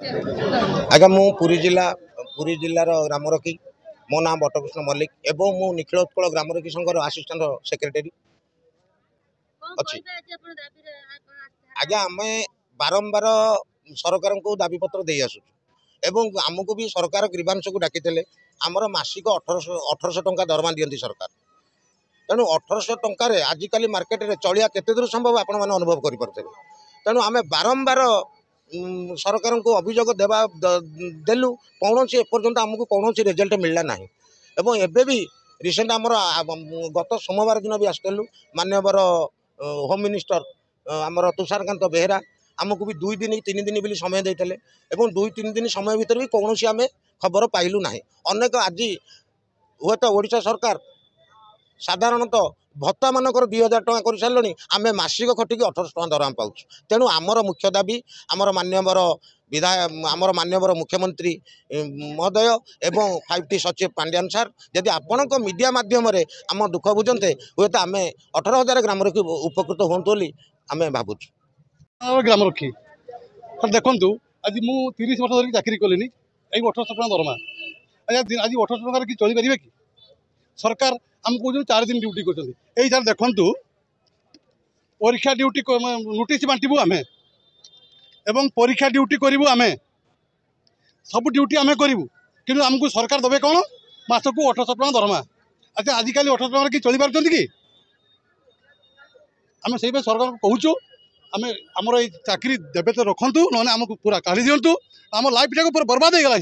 आज्ञा मु पुरी जिलार ग्रामरखी मो नाम बटकृष्ण मल्लिक एवं मु निखिलोत्कल ग्रामरखी संघर आसिस्टाट सेक्रेटरी अच्छी। आज्ञा आम बारंबार सरकार को दाबी पत्र दे आसु एवं आमको भी सरकार ग्रीवांश को डाकी आमर मासिक 1800 टंका दरमा दियंती सरकार। तेणु 1800 टंकार आजिकल मार्केट में चलिया केते दूर संभव आपण मैंने अनुभव करें। तेणु आम बारंबार सरकार को अभियोग देलु कौन एपर्तंत आमको कौन रिजल्ट मिलला ना। एवं एबे भी रिसेंट आमर गत सोमवार दिन भी आसलु मानवर होम मिनिस्टर आमर तुषारकांत बेहेरा आमको भी 2 दिन 3 दिन भी समय देते एवं 2-3 दिन समय भीतर भी कौन आम खबर पाइलु ना। अनेक आज हे तो ओडिशा सरकार साधारणतः भत्ता मानकर 2000 टका कर सारे आम मासिक खटिक 1800 टका दरमा पाऊँ। तेणु आमर मुख्य दाबी आमर मान्यवर विधायक आमर मान्यवर मुख्यमंत्री महोदय एवं 5T सचिव पांड्यान सार यदि आपण मीडिया माध्यम आम दुख बुझंते हे तो आम 18,000 ग्रामरखी उपकृत हूँ बोली आम भावुँ। ग्रामरखी देखु आज मु 30 वर्ष धरिक चाकरी कलिनी 1800 टका दरमा आज 1800 टका कि चली पारे कि सरकार आमको 4 दिन ड्यूटी कर देखु परीक्षा ड्यूटी नोटिस बांटू आम एवं परीक्षा ड्यूटी करूँ आम सब ड्यूटी आम करूँ कि आमको सरकार देवे कौन मास को 1800 टका दरमा। अच्छा आजिकल 1800 टका कि चली पार्टी कि आम से सरकार को कहूँ आम आमर ये चाकरी देवे तो रखु ना आमको पूरा काढ़ी दिंतु आम लाइफ टाक पूरा बर्बाद हो गला।